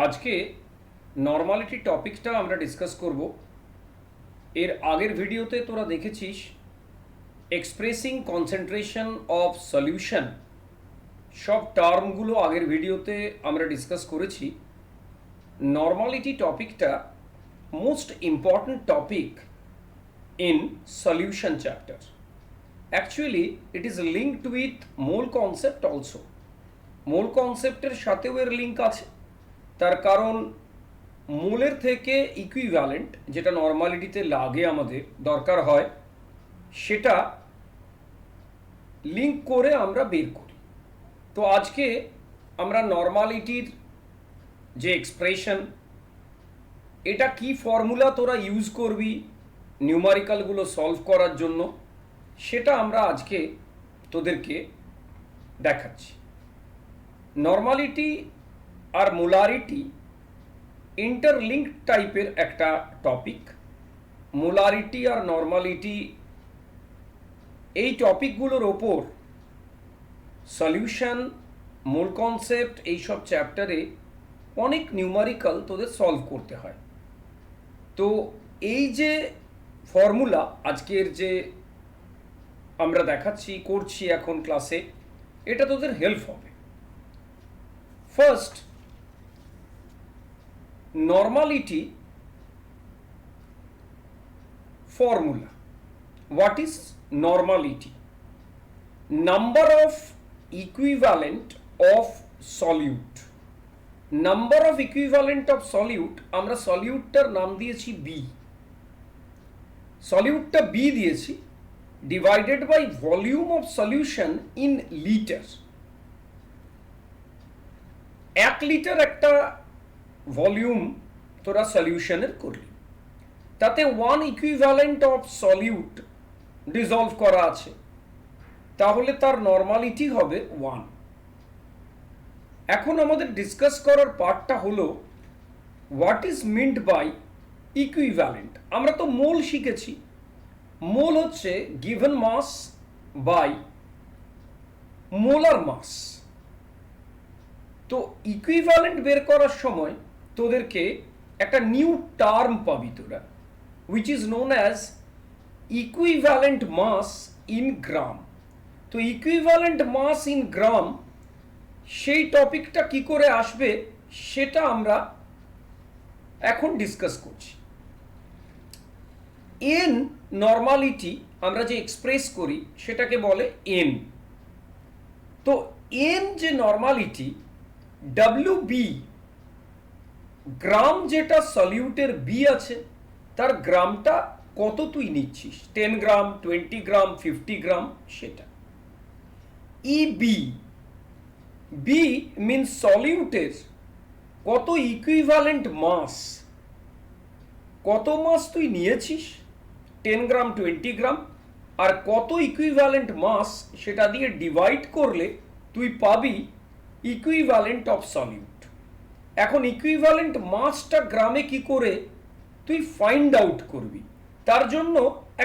আজকে নর্মালিটি টপিকটা আমরা ডিসকাস করব। এর আগের ভিডিওতে তোরা দেখেছিস এক্সপ্রেসিং কনসেন্ট্রেশন অফ সলিউশন, সব টার্মগুলো আগের ভিডিওতে আমরা ডিসকাস করেছি। নর্মালিটি টপিকটা most important topic in solution chapter. Actually it is linked with mole concept also. Mole কনসেপ্টের সাথেও এর লিঙ্ক আছে, তার কারণ মোলের থেকে ইকুইভ্যালেন্ট যেটা নর্মালিটিতে লাগে আমাদের দরকার হয়, সেটা লিঙ্ক করে আমরা বের করি। তো আজকে আমরা নর্মালিটির যে এক্সপ্রেশন, এটা কি ফর্মুলা তোরা ইউজ করবি নিউমারিক্যালগুলো সলভ করার জন্য, সেটা আমরা আজকে তোদেরকে দেখাচ্ছি। নর্মালিটি আর মোলারিটি ইন্টারলিঙ্ক টাইপের একটা টপিক। মোলারিটি আর নর্মালিটি এই টপিকগুলোর ওপর সলিউশন, মোল কনসেপ্ট, এইসব চ্যাপ্টারে অনেক নিউমারিক্যাল তোদের সলভ করতে হয়। তো এই যে ফর্মুলা আজকের যে আমরা দেখাচ্ছি করছি এখন ক্লাসে, এটা তোদের হেল্প হবে। First, normality formula. What is normality? Number of equivalent of solute. Number of equivalent of solute, আমরা সলিউটটার নাম দিয়েছি B, সলিউটটা B দিয়েছি, divided by volume of solution in litre. 1 litre একটা ভলিউম তোরা সলিউশনের করলি, তাতে 1 ইকুইভ্যালেন্ট অফ সলিউট ডিজলভ করা আছে, তাহলে তার নর্মালিটি হবে 1। এখন আমাদের ডিসকাস করার পার্টটা হলো what is meant by equivalent. আমরা তো মোল শিখেছি। মোল হচ্ছে given mass by molar mass. তো ইকুইভ্যালেন্ট বের করার সময় তোদেরকে একটা নিউ টার্ম পাবি তোরা, which is known as equivalent mass in gram. তো ইকুইভ্যালেন্ট মাস ইন গ্রাম, সেই টপিকটা কি করে আসবে সেটা আমরা এখন ডিসকাস করছি। এন নর্মালিটি আমরা যে এক্সপ্রেস করি সেটাকে বলে এন। তো এন যে নর্মালিটি, WB গ্রাম যেটা সলিউটের বি আছে, তার গ্রামটা কত তুই নিচ্ছিস, 10 গ্রাম, 20 গ্রাম, 50 গ্রাম, সেটা। EB, বি মিনস সলিউটের কত ইকুইভ্যালেন্ট মাস, কত মাস তুই নিয়েছিস, 10 গ্রাম, 20 গ্রাম, আর কত ইকুইভ্যালেন্ট মাস সেটা দিয়ে ডিভাইড করলে তুই পাবি ইকুইভ্যালেন্ট অফ সলিউট। এখন ইকুইভ্যালেন্ট মাসটা গ্রামে কি করে তুই ফাইন্ড আউট করবি, তার জন্য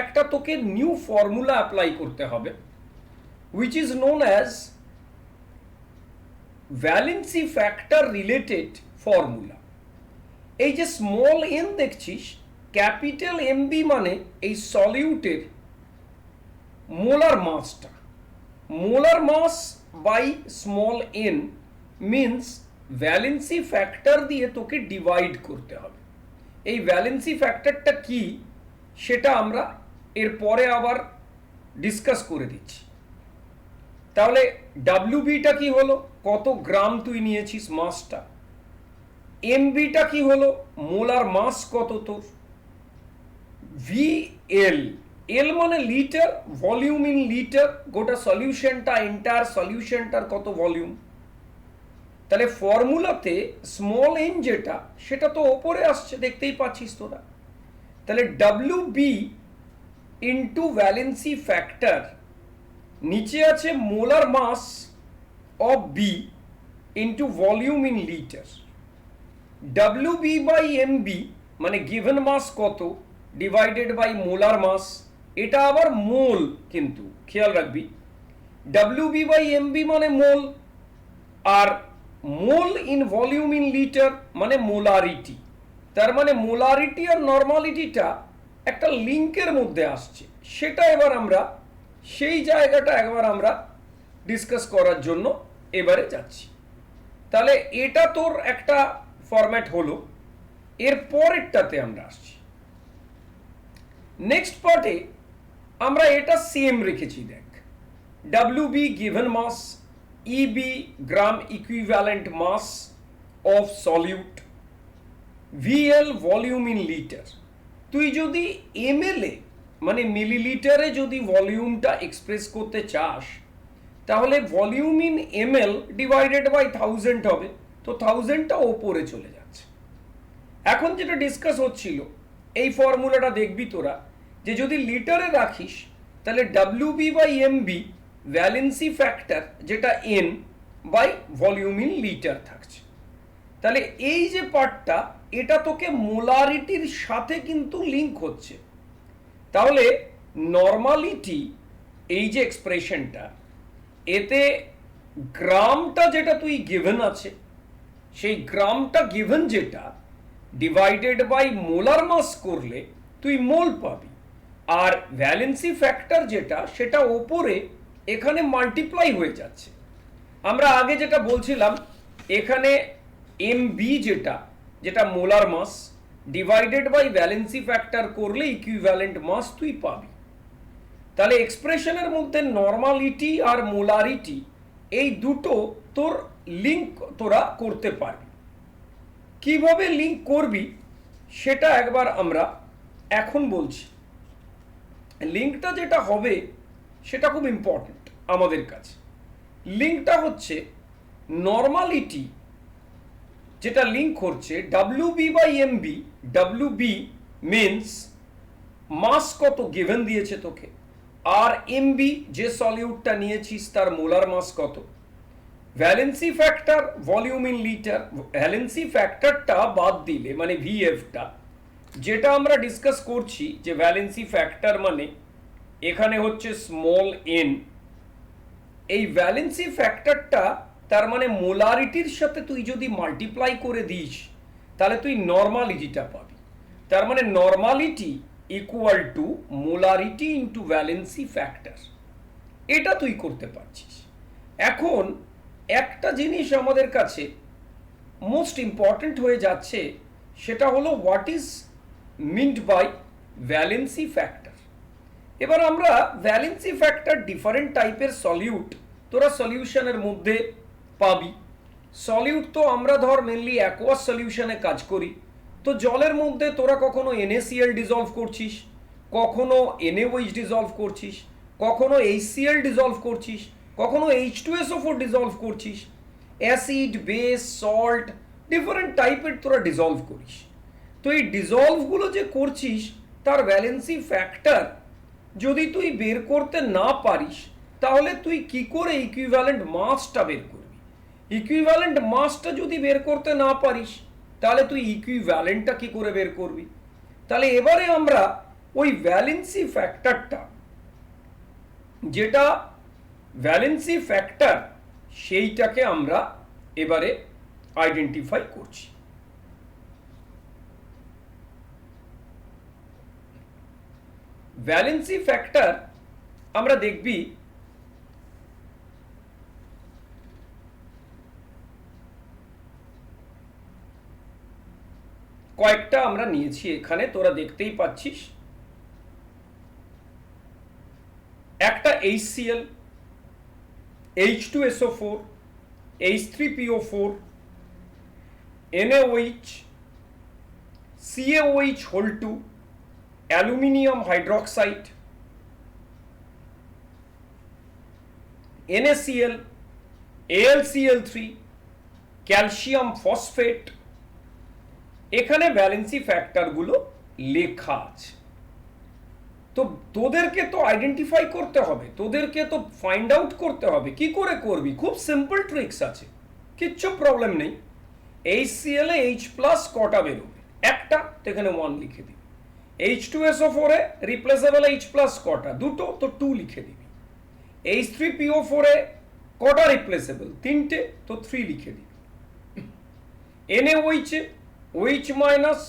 একটা তোকে নিউ ফর্মুলা অ্যাপ্লাই করতে হবে, which is known as valency factor related formula. এই যে স্মল এন দেখছিস, ক্যাপিটাল MB মানে এই সলিউটের মোলার মাসটা। Molar mass by small N means valency factor দিয়ে তোকে ডিভাইড করতে হবে। এই ভ্যালেন্সি ফ্যাক্টরটা কি সেটা আমরা এর পরে আবার ডিসকাস করে দিচ্ছি। তাহলে WBটা কি হলো, কত গ্রাম তুই নিয়েছিস মাসটা। MBটা কি হলো, মোলার মাস কত তোর। VL, এল মানে লিটার, ভলিউম ইন লিটার, গোটা সলিউশনটা, এন্টায়ার সলিউশনটার কত ভলিউম। তাহলে ফর্মুলাতে স্মল এন যেটা, সেটা তো ওপরে আসছে, দেখতেই পাচ্ছিস তোরা। তাহলে WB ইন্টু ভ্যালেন্সি ফ্যাক্টর, নিচে আছে molar mass of B into volume in litre. WB by MB মানে গিভেন মাস কত ডিভাইডেড বাই মোলার মাস, এটা আবার মোল, কিন্তু খেয়াল রাখবি WB বাই MB মানে মোল, আর মোল ইন ভলিউম ইন লিটার মানে মোলারিটি, তার মানে মোলারিটি আর নর্মালিটিটা একটা লিঙ্কের মধ্যে আসছে, সেটা এবার আমরা সেই জায়গাটা একবার আমরা ডিসকাস করার জন্য এবারে যাচ্ছি। তাহলে এটা তোর একটা ফরম্যাট হলো। এর পরেরটাতে আমরা আসছি। নেক্সট পার্টে আমরা এটা সেম রেখেছি, দেখ WB given mass, EB gram equivalent mass of solute, VL volume in liter। তুই যদি ml এ মানে মিলিলিটারে যদি ভলিউমটা এক্সপ্রেস করতে চাস, তাহলে volume in ml divided by 1000 হবে, তো 1000টা ওপরে চলে যাচ্ছে। এখন যেটা ডিসকাস হচ্ছিল, এই ফর্মুলাটা দেখবি তোরা, যে যদি লিটারে রাখিস তাহলে WB by MB valency factor যেটা N by volume in litre থাকছে। তাহলে এই যে পার্টটা, এটা তোকে মোলারিটির সাথে কিন্তু লিঙ্ক হচ্ছে। তাহলে নর্মালিটি এই যে এক্সপ্রেশনটা, এতে গ্রামটা যেটা তুই গিভেন আছে, সেই গ্রামটা গিভেন যেটা ডিভাইডেড বাই মোলার মাস করলে তুই মোল পাবি, আর ভ্যালেন্সি ফ্যাক্টর যেটা সেটা ওপরে এখানে মাল্টিপ্লাই হয়ে যাচ্ছে। আমরা আগে যেটা বলছিলাম, এখানে MB যেটা molar mass divided by valency factor করলে ইকুইভ্যালেন্ট মাস তুই পাবি। তাহলে এক্সপ্রেশনের মধ্যে নর্মালিটি আর মোলারিটি এই দুটো তোর লিঙ্ক তোরা করতে পারবি। কিভাবে লিঙ্ক করবি সেটা একবার আমরা এখন বলছি। লিঙ্কটা যেটা হবে সেটা খুব ইম্পর্টেন্ট আমাদের কাছে। লিঙ্কটা হচ্ছে নর্মালিটি যেটা লিঙ্ক করছে WB by MB। WB means mass কত গিভেন দিয়েছে তোকে, আর MB যে সলিউটটা নিয়েছিস তার মোলার মাস কত। Valency factor volume in litre, valency ফ্যাক্টরটা বাদ দিলে মানে VFটা, যেটা আমরা ডিসকাস করছি যে ভ্যালেন্সি ফ্যাক্টর মানে এখানে হচ্ছে স্মল n। এই ভ্যালেন্সি ফ্যাক্টরটা তার মানে মোলারিটির সাথে তুই যদি মাল্টিপ্লাই করে দিস তাহলে তুই নর্মালিটিটা পাবি। তার মানে normality equal to molarity into valency factor, এটা তুই করতে পারছিস। এখন একটা জিনিস আমাদের কাছে মোস্ট ইম্পর্টেন্ট হয়ে যাচ্ছে, সেটা হলো what is meant by valency factor. এবার আমরা ভ্যালেন্সি ফ্যাক্টর ডিফারেন্ট টাইপের সলিউট তোরা সলিউশনের মধ্যে পাবি। সলিউট তো আমরা ধর মেনলি অ্যাকোয়াস সলিউশনে কাজ করি, তো জলের মধ্যে তোরা কখনো NaCl ডিজলভ করছিস, কখনো NaOH ডিজলভ করছিস, কখনো HCl ডিজলভ করছিস, কখনো H2SO4 ডিজলভ করছিস, অ্যাসিড বেস সল্ট ডিফারেন্ট টাইপের তোরা ডিজলভ করিস। তো এই ডিজলভগুলো যে করছিস তার ভ্যালেন্সি ফ্যাক্টর যদি তুই বের করতে না পারিস, তাহলে তুই কি করে ইকুইভ্যালেন্ট মাসটা বের করবি। ইকুইভ্যালেন্ট মাসটা যদি বের করতে না পারিস, তাহলে তুই ইকুইভ্যালেন্টটা কি করে বের করবি। তাহলে এবারে আমরা ওই ভ্যালেন্সি ফ্যাক্টরটা, যেটা ভ্যালেন্সি ফ্যাক্টর, সেইটাকে আমরা এবারে আইডেন্টিফাই করছি। ভ্যালেন্সি ফ্যাক্টর আমরা দেখবি কয়েকটা আমরা নিয়েছি এখানে, তোরা দেখতেই পাচ্ছিস। একটা HCl, H2SO4, H3PO4, NaOH, CaOH whole 2, aluminium hydroxide, NaCl, AlCl3, calcium phosphate. এখানে ভ্যালেন্সি ফ্যাক্টরগুলো লেখা আছে। তো তোদেরকে তো আইডেন্টিফাই করতে হবে, তোদেরকে তো ফাইন্ড আউট করতে হবে। কি করে করবি? খুব সিম্পল ট্রিক্স আছে, কিচ্ছু প্রবলেম নেই। HCl এ H প্লাস কটা বেরোবে? একটা, তো এখানে 1 লিখে দিবি। H2SO4 এ রিপ্লেসেবল H প্লাস কটা? দুটো, তো 2 লিখে দিবি। H3PO4 এ কটা রিপ্লেসেবল? 3টে, তো 3 লিখে দিবি। NaOH এ OH মাইনাস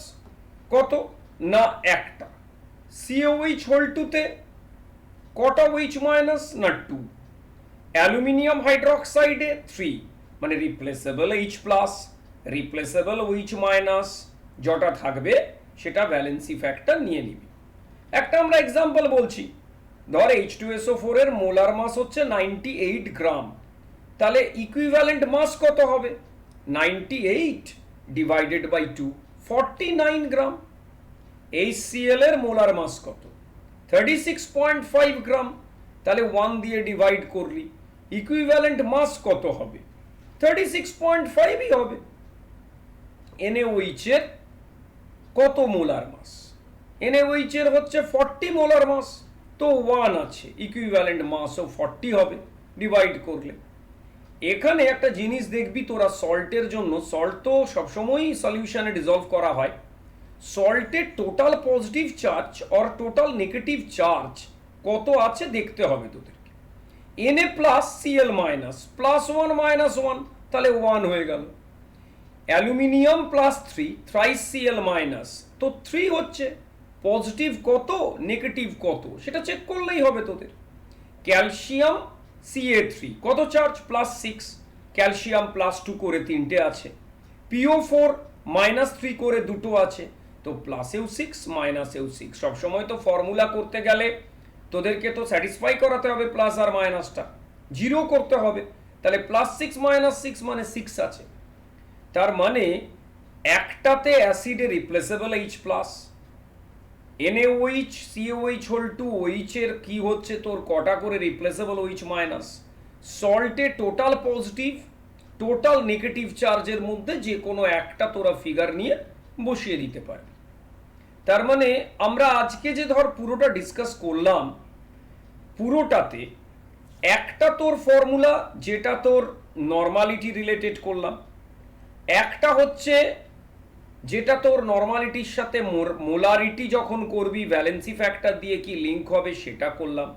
কত না একটা, CaOH হোল টুতে কটা OH মাইনাস না 2, অ্যালুমিনিয়াম হাইড্রোক্সাইডে 3, মানে replaceable H plus, replaceable OH minus, যটা থাকবে সেটা ভ্যালেন্সি ফ্যাক্টর নিয়ে নিবি। একটা আমরা এক্সাম্পল বলছি, ধর H2SO4 এর মোলার মাস হচ্ছে 98 গ্রাম, তাহলে ইকুইভ্যালেন্ট মাস কত হবে 98 ডিভাইডেড বাই 2, 49 গ্রাম। HCl এর মোলার মাস কত 36.5 গ্রাম, তাহলে 1 দিয়ে ডিভাইড করলি, ইকুইভ্যালেন্ট মাস কত হবে 36.5ই হবে। NaOH এর কত মোলার মাস, NaOH এর হচ্ছে 40 মোলার মাস, তো 1 আছে, ইকুইভ্যালেন্ট মাসও 40 হবে ডিভাইড করলে। এখানে একটা জিনিস দেখবি তোরা, সল্টের জন্য, সল্ট তো সবসময়ই সলিউশনে ডিজলভ করা হয়, সল্টের টোটাল পজিটিভ চার্জ আর টোটাল নেগেটিভ চার্জ কত আছে দেখতে হবে তোদেরকে। Na plus Cl minus plus 1 minus 1, তাহলে 1 হয়ে গেল। Aluminium plus 3 thrice Cl minus, তো 3 হচ্ছে, পজিটিভ কত নেগেটিভ কত সেটা চেক করলেই হবে তোদের। ক্যালসিয়াম Ca3 কত চার্জ প্লাস 6, ক্যালসিয়াম প্লাস 2 করে 3টে আছে, PO4 মাইনাস 3 করে 2টো আছে, তো প্লাসেও 6 মাইনাসেও 6। সবসময় তো ফর্মুলা করতে গেলে তোদেরকে তো স্যাটিসফাই করাতে হবে প্লাস আর মাইনাসটা, জিরো করতে হবে, তাহলে প্লাস 6 মাইনাস 6 মানে 6 আছে। তার মানে একটাতে অ্যাসিডে replaceable H plus, NaOH CaOH whole two OH এর কি হচ্ছে তোর কটা করে রিপ্লেসেবল OH মাইনাস, সল্টে টোটাল পজিটিভ টোটাল নেগেটিভ চার্জের মধ্যে যে কোনো একটা তোরা ফিগার নিয়ে বসিয়ে দিতে পারবি। তার মানে আমরা আজকে যে ধর পুরোটা ডিসকাস করলাম, পুরোটাতে একটা তোর ফর্মুলা যেটা তোর নর্মালিটি রিলেটেড করলাম, একটা হচ্ছে যেটা তোর নর্মালিটির সাথে মোলারিটি যখন করবি ভ্যালেন্সি ফ্যাক্টর দিয়ে কি লিঙ্ক হবে সেটা করলাম,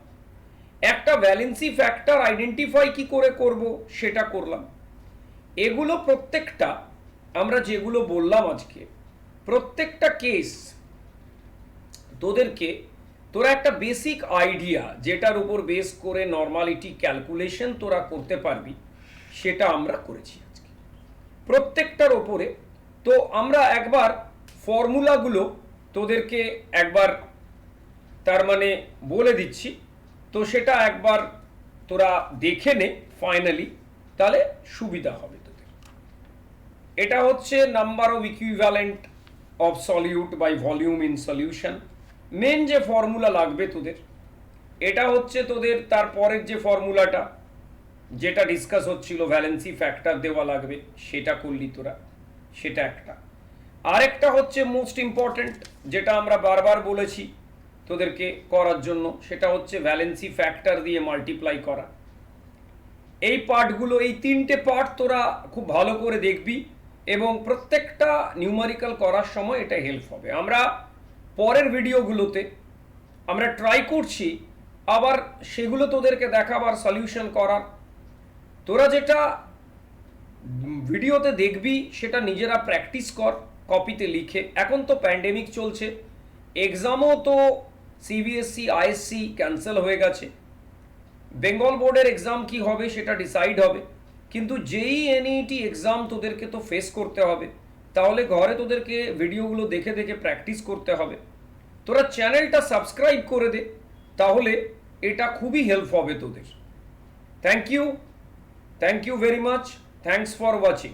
একটা ভ্যালেন্সি ফ্যাক্টর আইডেন্টিফাই কি করে করব সেটা করলাম। এগুলো প্রত্যেকটা আমরা যেগুলো বললাম আজকে, প্রত্যেকটা কেস তোদেরকে তোরা একটা বেসিক আইডিয়া যেটার উপর বেস করে নর্মালিটি ক্যালকুলেশন তোরা করতে পারবি, সেটা আমরা করেছি আজকে প্রত্যেকটার ওপরে। তো আমরা একবার ফর্মুলাগুলো তোদেরকে একবার তার মানে বলে দিচ্ছি, তো সেটা একবার তোরা দেখে নে ফাইনালি, তাহলে সুবিধা হবে তোদের। এটা হচ্ছে number of equivalent of solute by volume in solution. Main যে ফর্মুলা লাগবে তোদের, এটা হচ্ছে তোদের তারপরের যে ফর্মুলাটা যেটা ডিসকাস হচ্ছিল ভ্যালেন্সি ফ্যাক্টর দেওয়া লাগবে, সেটা করলি তোরা, সেটা একটা। আরেকটা হচ্ছে মোস্ট ইম্পর্টেন্ট, যেটা আমরা বারবার বলেছি তোদেরকে করার জন্য, সেটা হচ্ছে ভ্যালেন্সি ফ্যাক্টর দিয়ে মাল্টিপ্লাই করা। এই পার্টগুলো, এই তিনটে পার্ট তোরা খুব ভালো করে দেখবি এবং প্রত্যেকটা নিউমারিক্যাল করার সময় এটা হেল্প হবে। আমরা পরের ভিডিওগুলোতে আমরা ট্রাই করছি আবার সেগুলো তোদেরকে দেখাবার, সলিউশন করার। তোরা যেটা ভিডিওতে দেখবি সেটা নিজেরা প্র্যাকটিস কর কপিতে লিখে। এখন তো প্যান্ডেমিক চলছে, এক্সামও তো CBSE ISC ক্যান্সেল হয়ে গেছে, বেঙ্গল বোর্ডের এক্সাম কি হবে সেটা ডিসাইড হবে, কিন্তু JEE NEET এক্সাম তোদেরকে তো ফেস করতে হবে, তাহলে ঘরে তোদেরকে ভিডিওগুলো দেখে দেখে প্র্যাকটিস করতে হবে। তোরা চ্যানেলটা সাবস্ক্রাইব করে দে, তাহলে এটা খুবই হেল্প হবে তোদের। Thank you very much, thanks for watching.